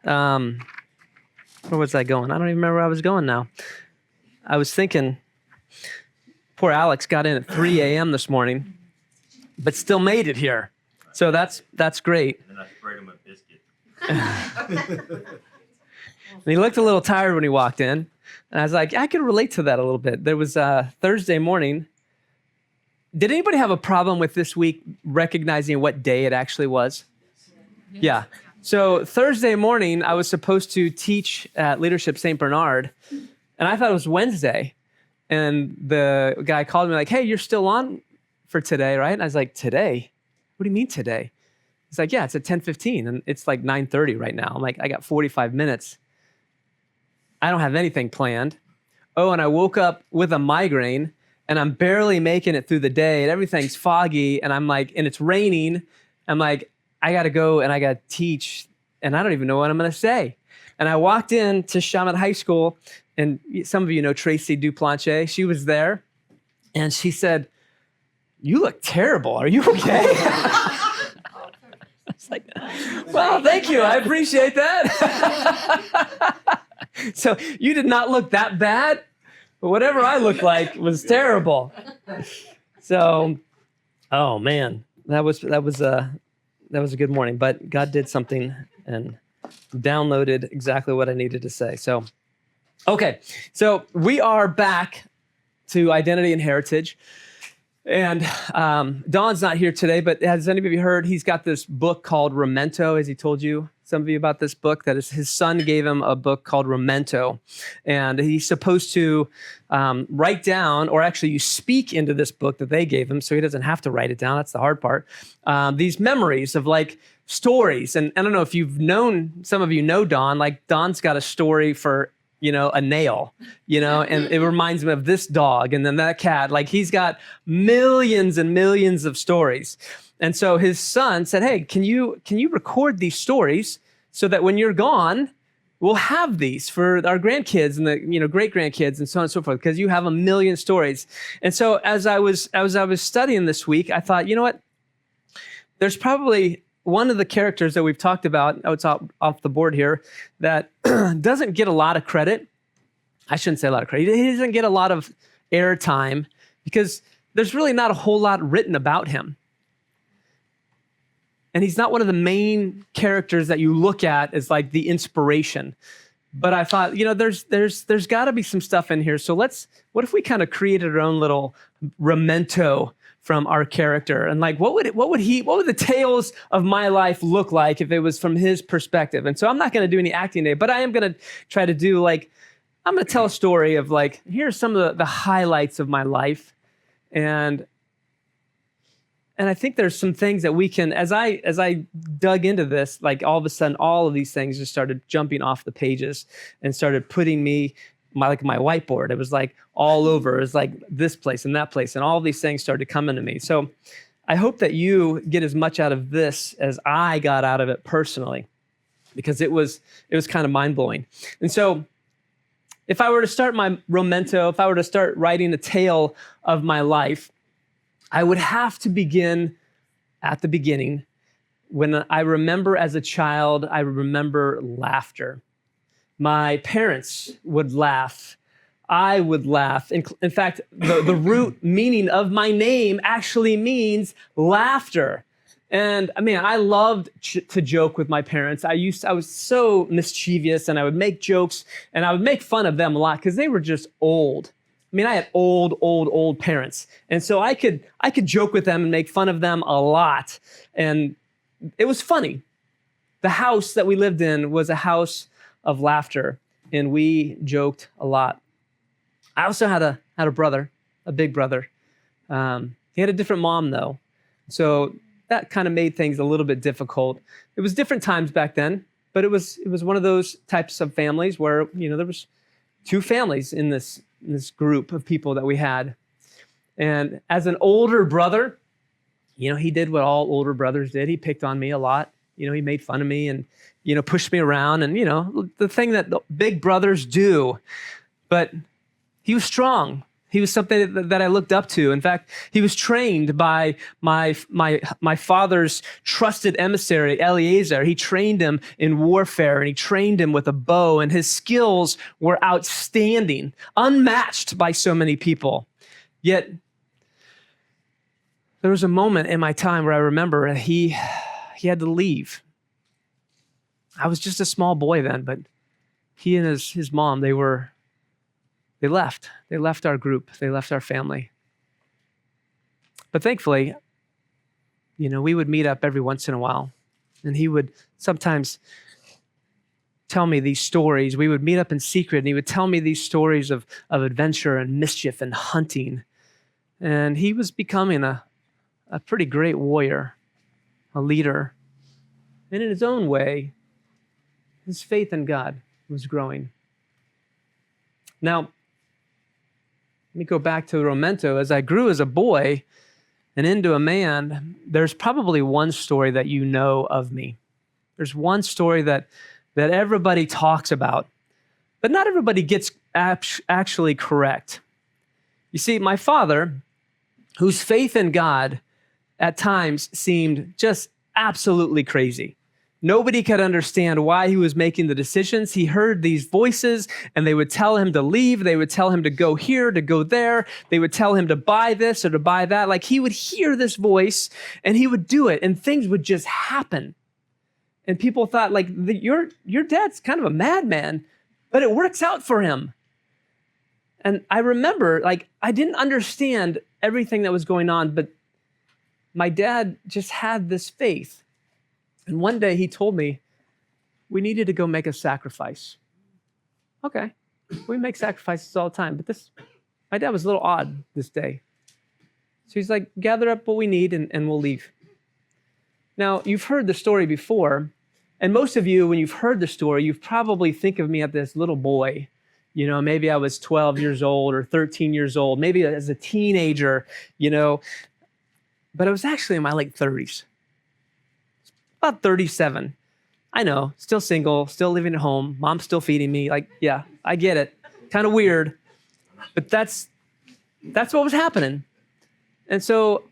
Where was I going? I don't even remember where I was going now. I was thinking, poor Alex got in at 3 a.m. this morning, but still made it here. So that's great. And then I sprayed him a biscuit. And he looked a little tired when he walked in. And I was like, I can relate to that a little bit. There was Thursday morning. Did anybody have a problem with this week recognizing what day it actually was? Yeah. So Thursday morning, I was supposed to teach at Leadership St. Bernard, and I thought it was Wednesday. And the guy called me like, hey, you're still on for today, right? And I was like, today? What do you mean today? He's like, yeah, it's at 10:15, and it's like 9:30 right now. I'm like, I got 45 minutes. I don't have anything planned. Oh, and I woke up with a migraine, and I'm barely making it through the day, and everything's foggy, and I'm like, and it's raining. I'm like, I got to go and I got to teach, and I don't even know what I'm going to say. And I walked in to Shaman High School, and some of you know Tracy Duplanche. She was there, and she said, you look terrible. Are you okay? I was like, well, thank you. I appreciate that. So you did not look that bad, but whatever I looked like was terrible. So, oh man, that was a good morning. But God did something and downloaded exactly what I needed to say. So, okay, so we are back to identity and heritage. And Don's not here today, but has anybody heard he's got this book called Memento? Has he told you, some of you, about this book? That is, his son gave him a book called Memento. And he's supposed to write down, or actually you speak into this book that they gave him, so he doesn't have to write it down. That's the hard part. These memories of like stories. And I don't know if you've known, some of you know Don, like Don's got a story for a nail, and it reminds me of this dog and then that cat. Like he's got millions and millions of stories. And so his son said, hey, can you record these stories so that when you're gone, we'll have these for our grandkids and the great grandkids and so on and so forth, because you have a million stories. And so as I was studying this week, I thought, you know what? There's probably one of the characters that we've talked about, it's off the board here, that doesn't get a lot of credit. I shouldn't say a lot of credit. He doesn't get a lot of airtime because there's really not a whole lot written about him. And he's not one of the main characters that you look at as like the inspiration. But I thought, there's got to be some stuff in here. So what if we kind of created our own little memento from our character, and like, what would the tales of my life look like if it was from his perspective? And so I'm not going to do any acting today, but I am going to try to do I'm going to tell a story of here's some of the highlights of my life. And I think there's some things that we can, as I dug into this, all of a sudden, all of these things just started jumping off the pages and started putting me, my whiteboard. It was all over. It was this place and that place, and all these things started coming to me. So I hope that you get as much out of this as I got out of it personally, because it was kind of mind-blowing. And so if I were to start my memento, if I were to start writing a tale of my life, I would have to begin at the beginning. When I remember as a child, I remember laughter. My parents would laugh. I would laugh. In fact, the root meaning of my name actually means laughter. And I mean, I loved to joke with my parents. I was so mischievous, and I would make jokes, and I would make fun of them a lot because they were just old. I mean, I had old parents. And so I could joke with them and make fun of them a lot. And it was funny. The house that we lived in was a house of laughter, and we joked a lot. I also had a brother, a big brother. He had a different mom though. So that kind of made things a little bit difficult. It was different times back then, but it was one of those types of families where, there was two families in this group of people that we had. And as an older brother, he did what all older brothers did. He picked on me a lot. He made fun of me and, pushed me around and, the thing that the big brothers do. But he was strong. He was something that I looked up to. In fact, he was trained by my father's trusted emissary, Eliezer. He trained him in warfare, and he trained him with a bow, and his skills were outstanding, unmatched by so many people. Yet, there was a moment in my time where I remember he had to leave. I was just a small boy then, but he and his mom, they left. They left our group. They left our family. But thankfully, we would meet up every once in a while, and he would sometimes tell me these stories. We would meet up in secret, and he would tell me these stories of adventure and mischief and hunting. And he was becoming a pretty great warrior, a leader. And in his own way, his faith in God was growing. Now, let me go back to Romento. As I grew as a boy and into a man, there's probably one story that you know of me. There's one story that everybody talks about, but not everybody gets actually correct. You see, my father, whose faith in God at times seemed just absolutely crazy. Nobody could understand why he was making the decisions. He heard these voices, and they would tell him to leave. They would tell him to go here, to go there. They would tell him to buy this or to buy that. Like, he would hear this voice, and he would do it, and things would just happen. And people thought, like, your dad's kind of a madman, but it works out for him. And I remember, like, I didn't understand everything that was going on, but my dad just had this faith. And one day he told me we needed to go make a sacrifice. Okay, we make sacrifices all the time, but my dad was a little odd this day. So he's like, gather up what we need and we'll leave. Now, you've heard the story before, and most of you, when you've heard the story, you've probably think of me as this little boy. Maybe I was 12 years old or 13 years old, maybe as a teenager, but I was actually in my late 30s. About 37. I know, still single, still living at home. Mom's still feeding me. Like, yeah, I get it. Kind of weird, but that's what was happening. And so,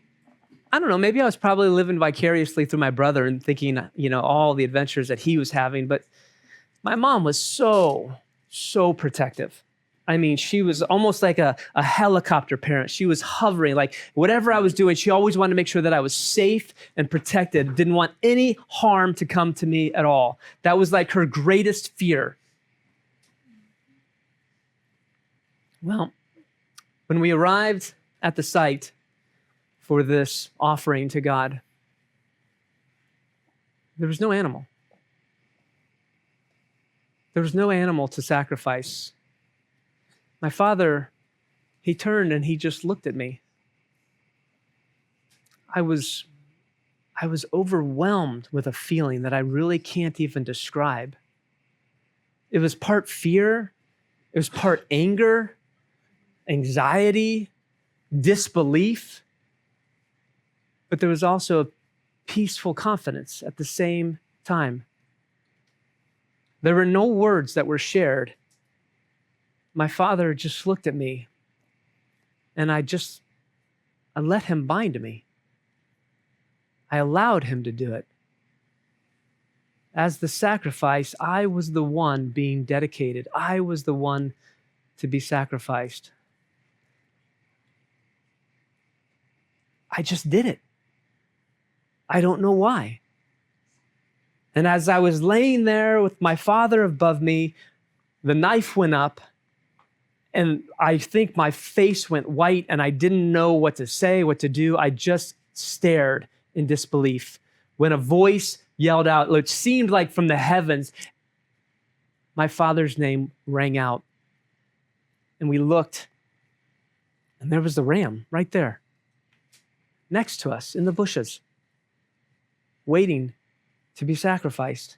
I don't know, maybe I was probably living vicariously through my brother and thinking, all the adventures that he was having. But my mom was so protective. I mean, she was almost like a helicopter parent. She was hovering, like whatever I was doing, she always wanted to make sure that I was safe and protected, didn't want any harm to come to me at all. That was like her greatest fear. Well, when we arrived at the site for this offering to God, there was no animal. There was no animal to sacrifice. My father, he turned and he just looked at me. I was overwhelmed with a feeling that I really can't even describe. It was part fear, it was part anger, anxiety, disbelief, but there was also a peaceful confidence at the same time. There were no words that were shared. My father just looked at me, and I let him bind me. I allowed him to do it. As the sacrifice, I was the one being dedicated. I was the one to be sacrificed. I just did it. I don't know why. And as I was laying there with my father above me, the knife went up, and I think my face went white, and I didn't know what to say, what to do. I just stared in disbelief when a voice yelled out, which seemed like from the heavens. My father's name rang out. And we looked, and there was the ram right there, next to us in the bushes, waiting to be sacrificed.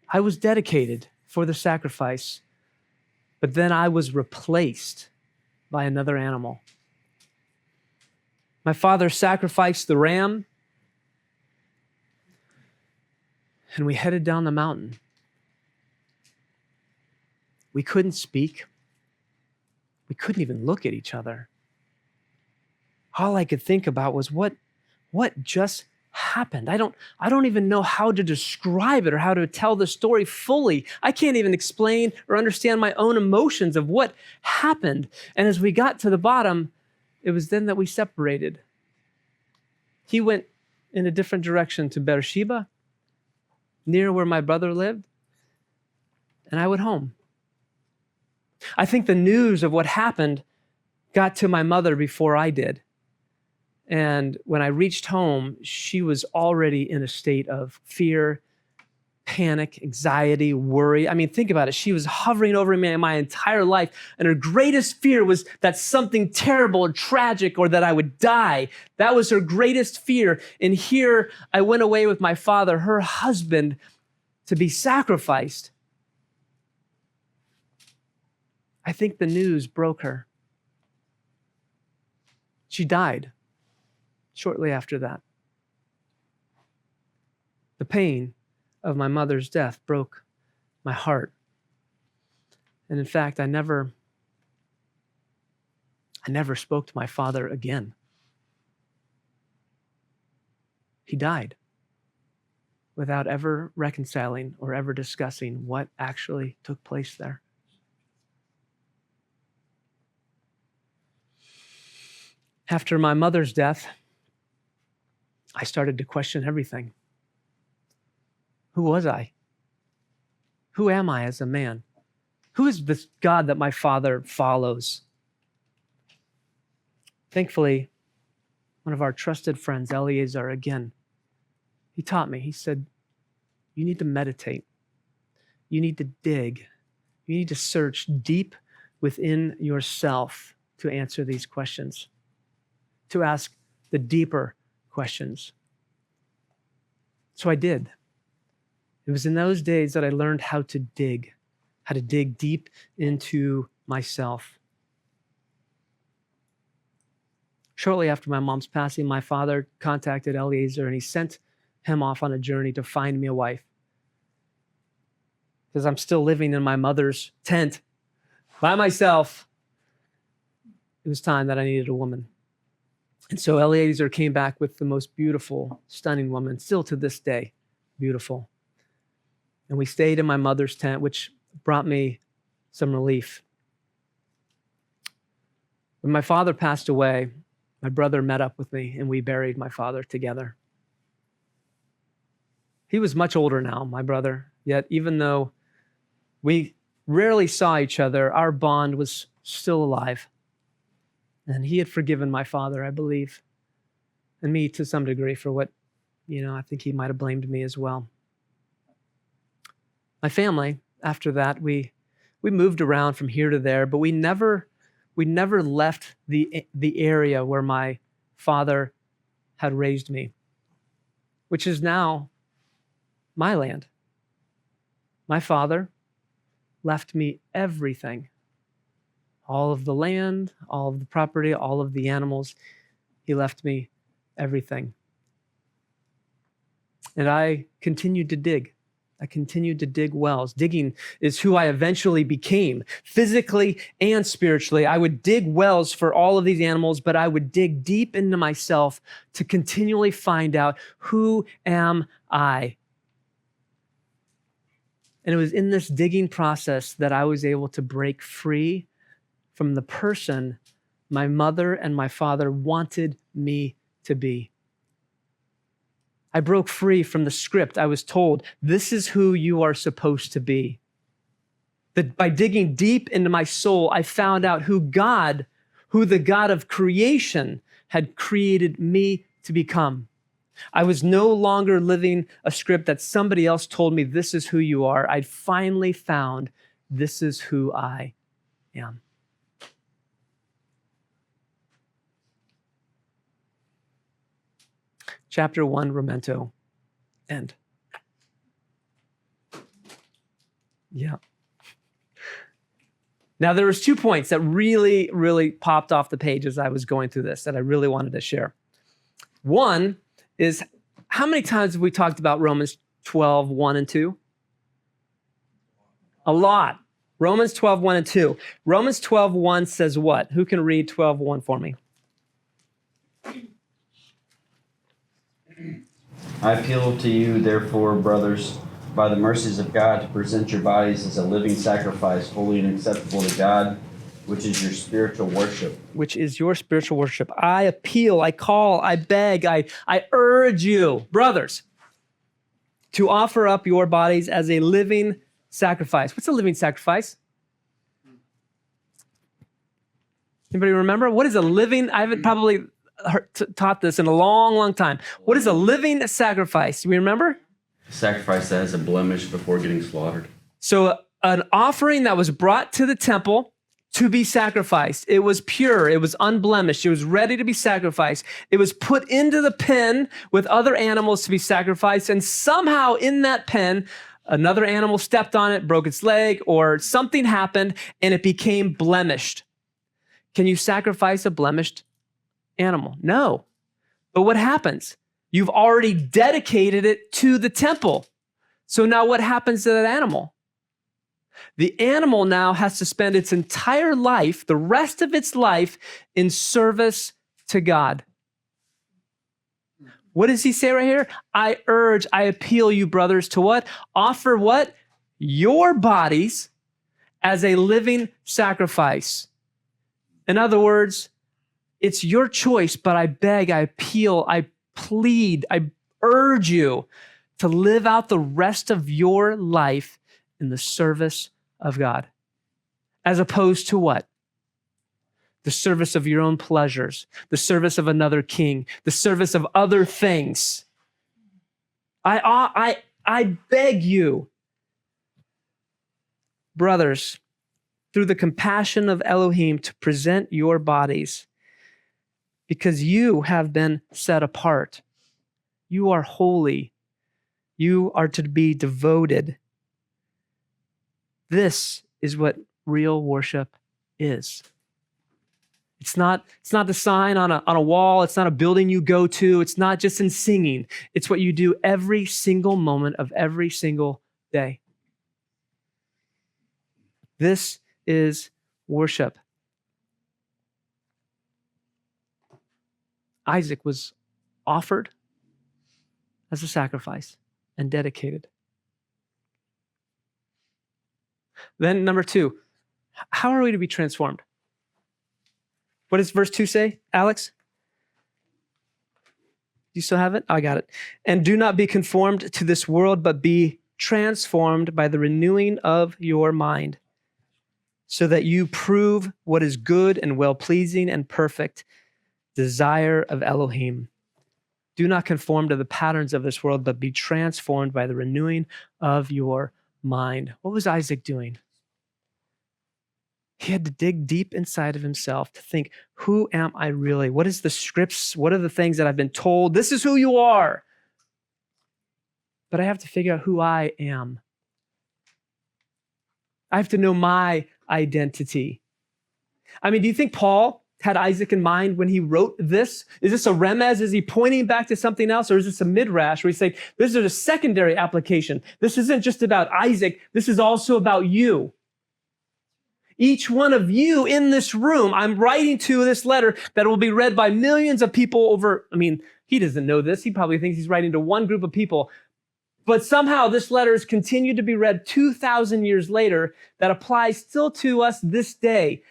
I was dedicated for the sacrifice, but then I was replaced by another animal. My father sacrificed the ram, and we headed down the mountain. We couldn't speak. We couldn't even look at each other. All I could think about was what just happened. I don't even know how to describe it or how to tell the story fully. I can't even explain or understand my own emotions of what happened. And as we got to the bottom, it was then that we separated. He went in a different direction to Beersheba, near where my brother lived, and I went home. I think the news of what happened got to my mother before I did. And when I reached home, she was already in a state of fear, panic, anxiety, worry. I mean, think about it. She was hovering over me my entire life, and her greatest fear was that something terrible or tragic or that I would die. That was her greatest fear. And here I went away with my father, her husband, to be sacrificed. I think the news broke her. She died shortly after that. The pain of my mother's death broke my heart. And in fact, I never spoke to my father again. He died without ever reconciling or ever discussing what actually took place there. After my mother's death, I started to question everything. Who was I? Who am I as a man? Who is this God that my father follows? Thankfully, one of our trusted friends, Eliezer, again, he taught me. He said, you need to meditate. You need to dig. You need to search deep within yourself to answer these questions, to ask the deeper questions. So I did. It was in those days that I learned how to dig deep into myself. Shortly after my mom's passing, my father contacted Eliezer and he sent him off on a journey to find me a wife. Because I'm still living in my mother's tent by myself. It was time that I needed a woman. And so Eliezer came back with the most beautiful, stunning woman, still to this day, beautiful. And we stayed in my mother's tent, which brought me some relief. When my father passed away, my brother met up with me and we buried my father together. He was much older now, my brother, yet even though we rarely saw each other, our bond was still alive. And he had forgiven my father, I believe, and me to some degree for what, I think he might have blamed me as well. My family, after that, we moved around from here to there, but we never left the area where my father had raised me, which is now my land. My father left me everything. All of the land, all of the property, all of the animals. He left me everything. And I continued to dig. I continued to dig wells. Digging is who I eventually became, physically and spiritually. I would dig wells for all of these animals, but I would dig deep into myself to continually find out, who am I? And it was in this digging process that I was able to break free from the person my mother and my father wanted me to be. I broke free from the script. I was told, this is who you are supposed to be. That by digging deep into my soul, I found out who the God of creation had created me to become. I was no longer living a script that somebody else told me, this is who you are. I'd finally found, this is who I am. Chapter 1, Memento, end. Yeah. Now, there was 2 points that really, really popped off the page as I was going through this that I really wanted to share. One is, how many times have we talked about Romans 12, 1 and 2? A lot. Romans 12, 1 and 2. Romans 12, 1 says what? Who can read 12, 1 for me? I appeal to you, therefore, brothers, by the mercies of God, to present your bodies as a living sacrifice, holy and acceptable to God, which is your spiritual worship. Which is your spiritual worship. I appeal, I call, I beg, I urge you, brothers, to offer up your bodies as a living sacrifice. What's a living sacrifice? Anybody remember? What is a living? I haven't probably taught this in a long, long time. What is a living sacrifice? Do we remember? Sacrifice that has a blemish before getting slaughtered. So an offering that was brought to the temple to be sacrificed. It was pure. It was unblemished. It was ready to be sacrificed. It was put into the pen with other animals to be sacrificed. And somehow in that pen, another animal stepped on it, broke its leg, or something happened, and it became blemished. Can you sacrifice a blemished animal? No. But what happens? You've already dedicated it to the temple. So now what happens to that animal? The animal now has to spend its entire life, the rest of its life, in service to God. What does he say right here? I urge, I appeal you, brothers, to what? Offer what? Your bodies as a living sacrifice. In other words, it's your choice, but I beg, I appeal, I plead, I urge you to live out the rest of your life in the service of God. As opposed to what? The service of your own pleasures, the service of another king, the service of other things. I beg you, brothers, through the compassion of Elohim, to present your bodies, because you have been set apart. You are holy. You are to be devoted. This is what real worship is. It's not the sign on a wall. It's not a building you go to. It's not just in singing. It's what you do every single moment of every single day. This is worship. Isaac was offered as a sacrifice and dedicated. Then number 2, how are we to be transformed? What does verse 2 say, Alex? Do you still have it? I got it. And do not be conformed to this world, but be transformed by the renewing of your mind, so that you prove what is good and well-pleasing and perfect desire of Elohim. Do not conform to the patterns of this world, but be transformed by the renewing of your mind. What was Isaac doing? He had to dig deep inside of himself to think, who am I really? What is the scripts? What are the things that I've been told? This is who you are. But I have to figure out who I am. I have to know my identity. I mean, do you think Paul had Isaac in mind when he wrote this? Is this a remez? Is he pointing back to something else? Or is this a midrash where he's saying, this is a secondary application? This isn't just about Isaac. This is also about you. Each one of you in this room, I'm writing to this letter that will be read by millions of people over, he doesn't know this. He probably thinks he's writing to one group of people. But somehow this letter has continued to be read 2,000 years later that applies still to us this day.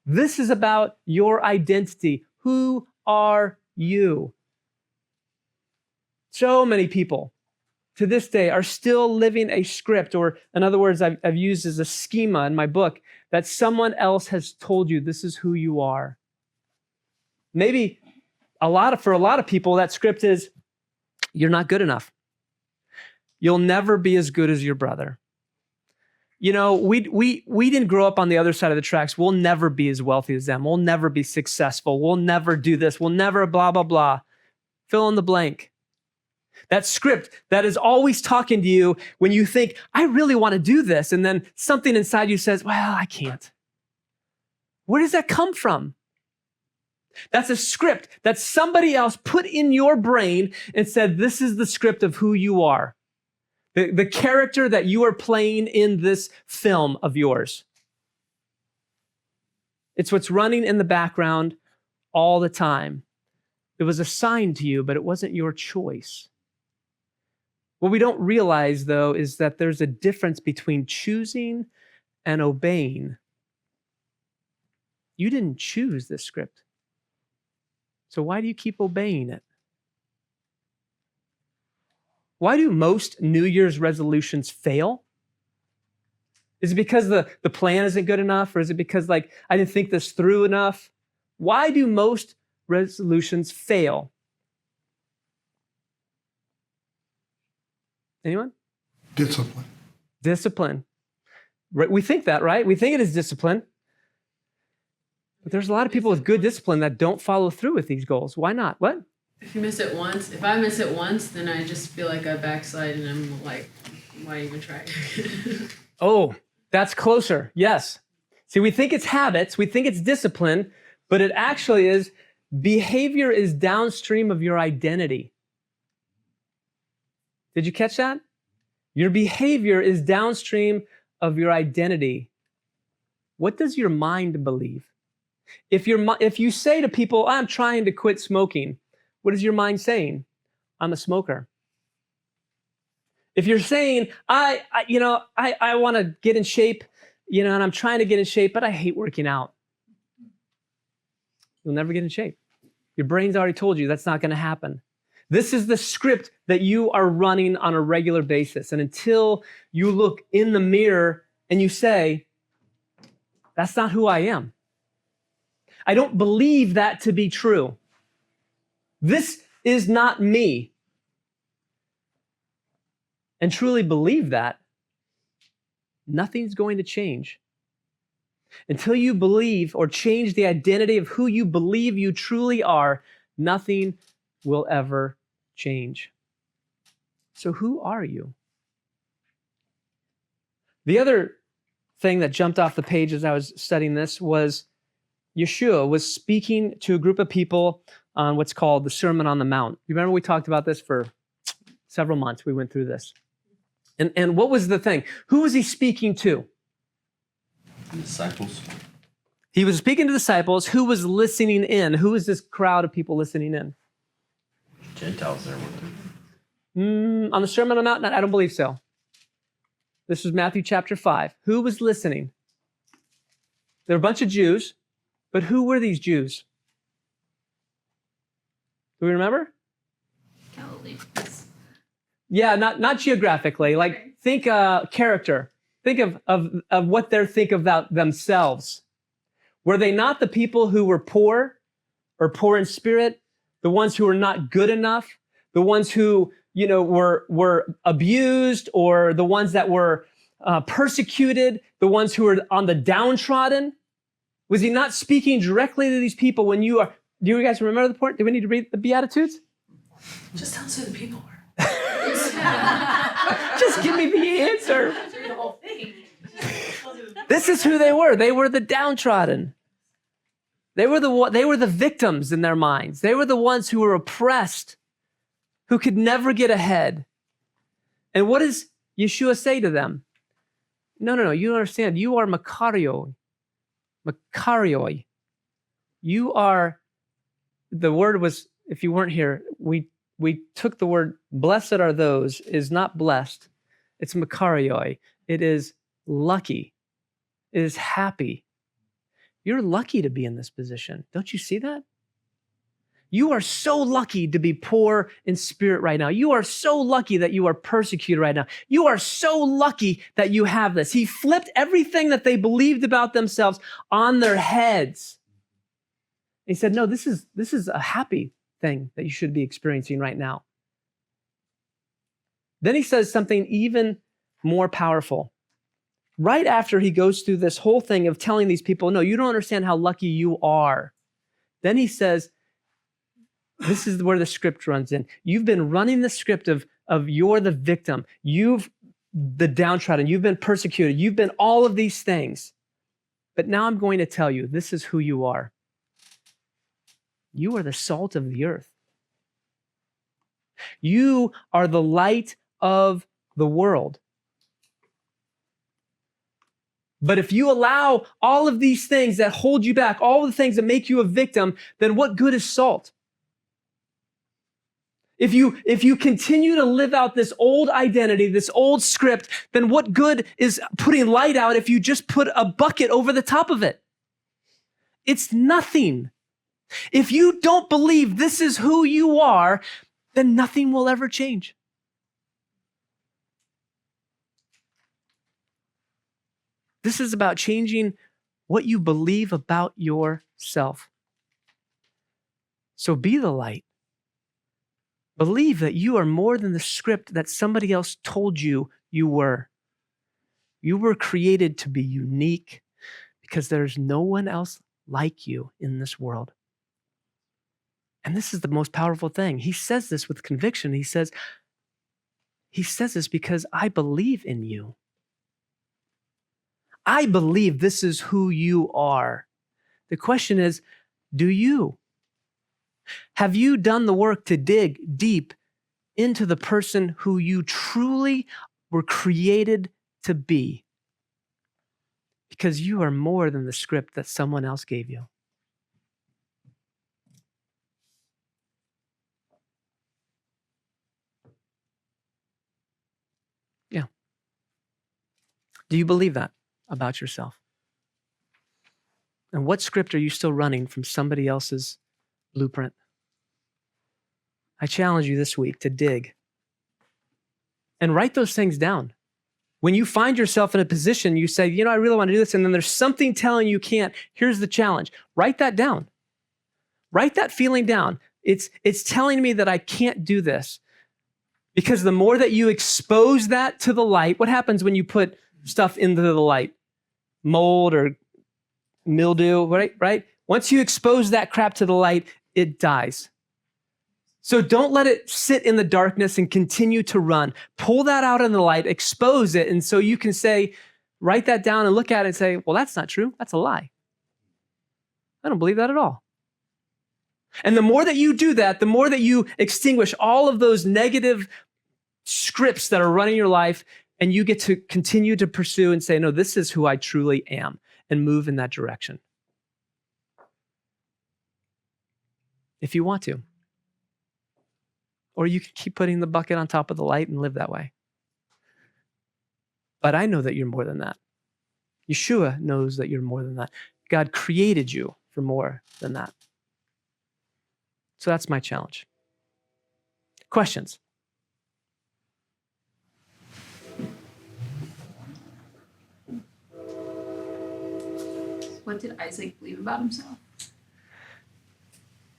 This is about your identity. Who are you? So many people to this day are still living a script, or in other words, I've used as a schema in my book, that someone else has told you this is who you are. Maybe for a lot of people, that script is, you're not good enough. You'll never be as good as your brother. You know, we didn't grow up on the other side of the tracks. We'll never be as wealthy as them. We'll never be successful. We'll never do this. We'll never blah, blah, blah. Fill in the blank. That script that is always talking to you when you think, I really want to do this. And then something inside you says, well, I can't. Where does that come from? That's a script that somebody else put in your brain and said, this is the script of who you are. the character that you are playing in this film of yours. It's what's running in the background all the time. It was assigned to you, but it wasn't your choice. What we don't realize, though, is that there's a difference between choosing and obeying. You didn't choose this script. So why do you keep obeying it? Why do most New Year's resolutions fail? Is it because the plan isn't good enough? Or is it because I didn't think this through enough? Why do most resolutions fail? Anyone? Discipline. Discipline. We think that, right? We think it is discipline. But there's a lot of people with good discipline that don't follow through with these goals. Why not? What? If I miss it once, then I just feel like I backslide and I'm like, why even try? Oh, that's closer. Yes. See, we think it's habits, we think it's discipline, but it actually is behavior is downstream of your identity. Did you catch that? Your behavior is downstream of your identity. What does your mind believe? If you say to people, I'm trying to quit smoking, what is your mind saying? I'm a smoker. If you're saying, I want to get in shape, and I'm trying to get in shape, but I hate working out, you'll never get in shape. Your brain's already told you that's not going to happen. This is the script that you are running on a regular basis. And until you look in the mirror and you say, that's not who I am. I don't believe that to be true. This is not me. And truly believe that, nothing's going to change. Until you believe or change the identity of who you believe you truly are, nothing will ever change. So who are you? The other thing that jumped off the page as I was studying this was Yeshua was speaking to a group of people on what's called the Sermon on the Mount. You remember we talked about this for several months. We went through this. And what was the thing? Who was he speaking to? Disciples. He was speaking to disciples. Who was listening in? Who is this crowd of people listening in? Gentiles there, weren't On the Sermon on the Mount? I don't believe so. This was Matthew chapter 5. Who was listening? There were a bunch of Jews, but who were these Jews? Do we remember? Galileans. Yeah, not geographically. Think character. Think of what they think about themselves. Were they not the people who were poor or poor in spirit? The ones who were not good enough? The ones who, were abused, or the ones that were persecuted? The ones who were on the downtrodden? Was he not speaking directly to these people when you are? Do you guys remember the point? Do we need to read the Beatitudes? Just tell us who the people were. Just give me the answer. The whole thing. This is who they were. They were the downtrodden. They were the victims in their minds. They were the ones who were oppressed, who could never get ahead. And what does Yeshua say to them? No, you don't understand. You are Makarioi. Makarioi. You are, the word was, if you weren't here, we took the word blessed are those is not blessed. It's Makarioi. It is lucky. It is happy. You're lucky to be in this position. Don't you see that? You are so lucky to be poor in spirit right now. You are so lucky that you are persecuted right now. You are so lucky that you have this. He flipped everything that they believed about themselves on their heads. He said, no, this is a happy thing that you should be experiencing right now. Then he says something even more powerful. Right after he goes through this whole thing of telling these people, no, you don't understand how lucky you are. Then he says, this is where the script runs in. You've been running the script of you're the victim. You've the downtrodden. You've been persecuted. You've been all of these things. But now I'm going to tell you, this is who you are. You are the salt of the earth. You are the light of the world. But if you allow all of these things that hold you back, all the things that make you a victim, then what good is salt? If you continue to live out this old identity, this old script, then what good is putting light out if you just put a bucket over the top of it? It's nothing. If you don't believe this is who you are, then nothing will ever change. This is about changing what you believe about yourself. So be the light. Believe that you are more than the script that somebody else told you you were. You were created to be unique because there's no one else like you in this world. And this is the most powerful thing. He says this with conviction. He says this because I believe in you. I believe this is who you are. The question is, do you? Have you done the work to dig deep into the person who you truly were created to be? Because you are more than the script that someone else gave you. Yeah. Do you believe that about yourself? And what script are you still running from somebody else's blueprint? I challenge you this week to dig and write those things down. When you find yourself in a position, you say, I really want to do this, and then there's something telling you can't. Here's the challenge. Write that down. Write that feeling down. It's telling me that I can't do this. Because the more that you expose that to the light, what happens when you put stuff into the light? Mold or mildew, right? Once you expose that crap to the light, it dies. So don't let it sit in the darkness and continue to run. Pull that out in the light, expose it, and so you can say, write that down and look at it and say, well, that's not true. That's a lie. I don't believe that at all. And the more that you do that, the more that you extinguish all of those negative scripts that are running your life, and you get to continue to pursue and say, no, this is who I truly am, and move in that direction. If you want to. Or you can keep putting the bucket on top of the light and live that way. But I know that you're more than that. Yeshua knows that you're more than that. God created you for more than that. So that's my challenge. Questions? What did Isaac believe about himself?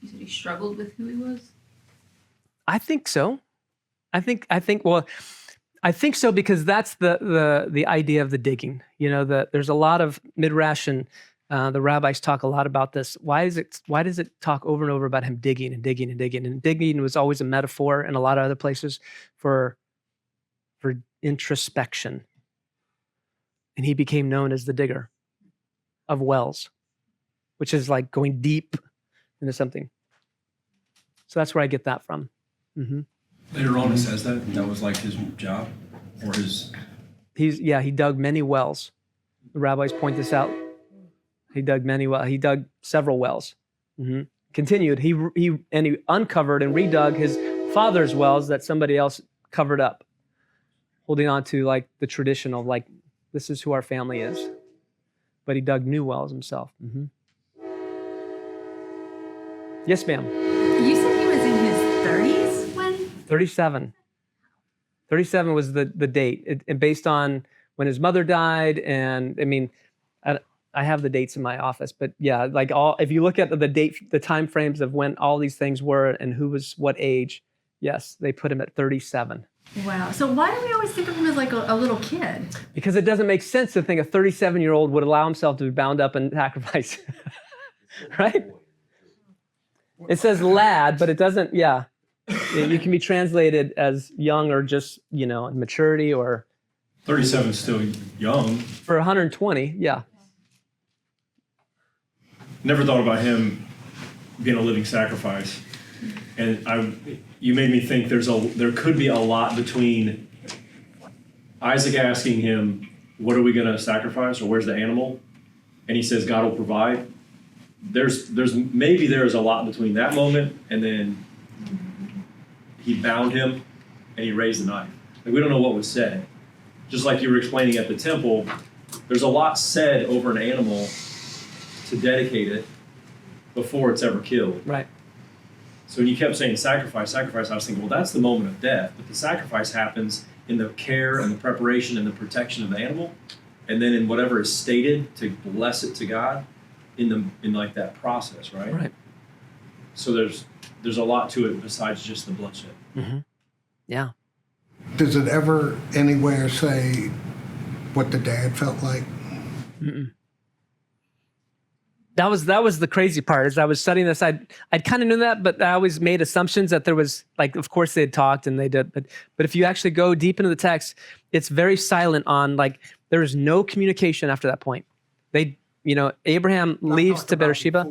You said he struggled with who he was? I think so. I think so because that's the idea of the digging. There's a lot of midrash, and the rabbis talk a lot about this. Why does it talk over and over about him digging and digging and digging? And digging was always a metaphor in a lot of other places for introspection. And he became known as the digger of wells, which is like going deep into something. So that's where I get that from. Mm-hmm. Later on, it says that was like his job, or his. He dug many wells. The rabbis point this out. He dug many wells. He dug several wells. Mm-hmm. Continued. He uncovered and redug his father's wells that somebody else covered up, holding on to like the tradition of like, this is who our family is. But he dug new wells himself. Mm-hmm. Yes, ma'am. You said he was in his 30s when? 37. 37 was the date, based on when his mother died. And I mean, I have the dates in my office, but yeah, like if you look at the time frames of when all these things were and who was what age, yes, they put him at 37. Wow. So why do we always think of him as like a little kid? Because it doesn't make sense to think a 37-year-old would allow himself to be bound up and sacrificed, right? It says lad, but it doesn't, yeah. You can be translated as young or just, maturity or... 37 is still young. For 120, yeah. Never thought about him being a living sacrifice. And you made me think there could be a lot between Isaac asking him, what are we going to sacrifice, or where's the animal? And he says, God will provide. There's a lot between that moment and then he bound him and he raised the knife. Like, we don't know what was said. Just like you were explaining at the temple, there's a lot said over an animal to dedicate it before it's ever killed. Right. So when you kept saying sacrifice, sacrifice, I was thinking, well, that's the moment of death. But the sacrifice happens in the care and the preparation and the protection of the animal. And then in whatever is stated to bless it to God in like that process, right? Right. So there's a lot to it besides just the bloodshed. Mm-hmm. Yeah. Does it ever anywhere say what the dad felt like? Mm-mm. That was the crazy part. As I was studying this, I'd kind of knew that, but I always made assumptions that there was, like, of course they had talked and they did, but if you actually go deep into the text, it's very silent on, like, there is no communication after that point. Abraham leaves to Beersheba.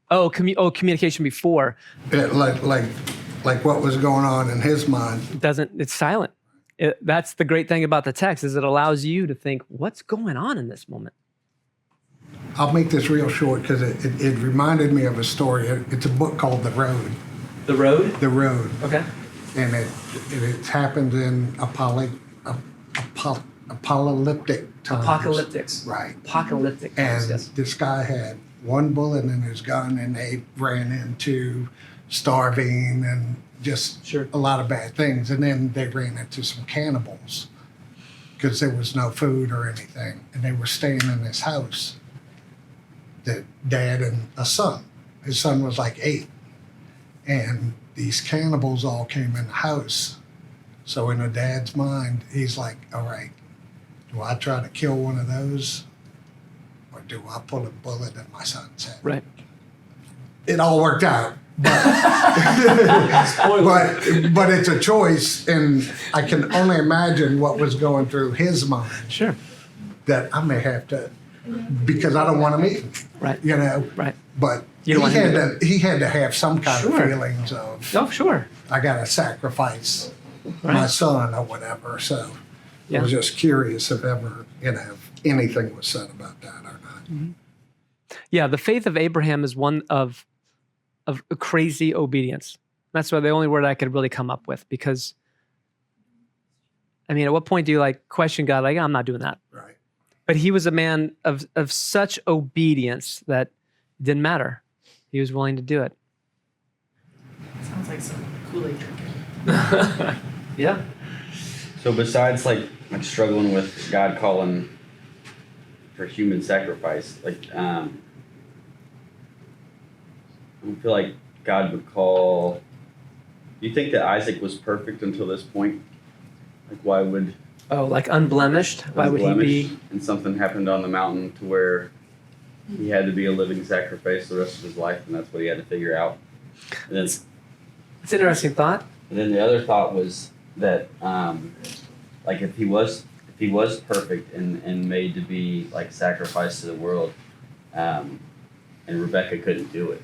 Communication before. Like what was going on in his mind. It's silent. That's the great thing about the text, is it allows you to think, what's going on in this moment? I'll make this real short because it reminded me of a story. It's a book called The Road. The Road? The Road. Okay. And it happens in apocalyptic times. Apocalyptics. Right. Apocalyptic And times, yes. this guy had one bullet in his gun, and they ran into starving and just a lot of bad things. And then they ran into some cannibals because there was no food or anything. And they were staying in this house, the dad and a son. His son was like 8. And these cannibals all came in the house. So in the dad's mind, he's like, all right, do I try to kill one of those? Or do I pull a bullet in my son's head? Right. It all worked out. But, but it's a choice, and I can only imagine what was going through his mind. Sure. That I may have to, because I don't want to meet him. Right. Right. But you don't want him to he had to have some kind of feelings of, oh, sure. I got to sacrifice my son or whatever. So I was just curious if ever, if anything was said about that or not. Mm-hmm. Yeah, the faith of Abraham is one of crazy obedience. That's the only word I could really come up with, because, I mean, at what point do you question God? I'm not doing that. Right. But he was a man of such obedience that it didn't matter. He was willing to do it. Sounds like some Kool-Aid drinking. Yeah. So besides struggling with God calling for human sacrifice, I don't feel like God would call. Do you think that Isaac was perfect until this point? Why would? Oh, unblemished? Why would he be? And something happened on the mountain to where he had to be a living sacrifice the rest of his life, and that's what he had to figure out. And then, it's an interesting thought. And then the other thought was that, if he was perfect and made to be sacrificed to the world, and Rebecca couldn't do it.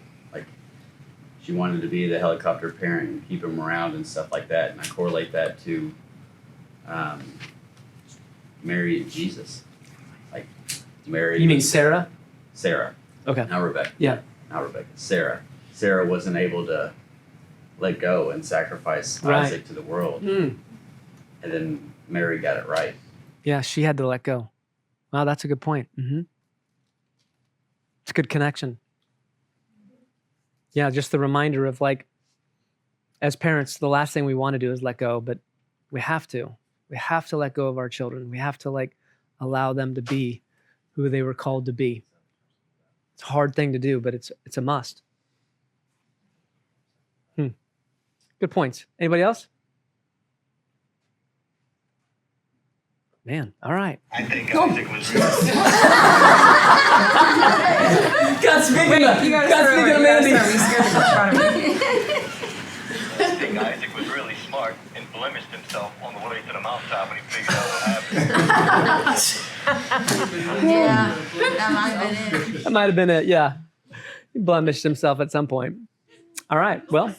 She wanted to be the helicopter parent and keep him around and stuff like that. And I correlate that to Mary and Jesus. Mary. You mean Sarah? Sarah. Okay. Not Rebecca. Yeah. Not Rebecca. Sarah. Sarah wasn't able to let go and sacrifice Isaac to the world. Mm. And then Mary got it right. Yeah, she had to let go. Wow, that's a good point. Mm-hmm. It's a good connection. Yeah, just the reminder of as parents, the last thing we want to do is let go, but we have to. We have to let go of our children. We have to allow them to be who they were called to be. It's a hard thing to do, but it's a must. Good points. Anybody else? Man, all right. I think Isaac was really God's speaking to Mandy. I think Isaac was really smart and blemished himself on the way to the mountaintop when he figured out what happened. Yeah, that might have been it. That might have been it, yeah. He blemished himself at some point. All right, well.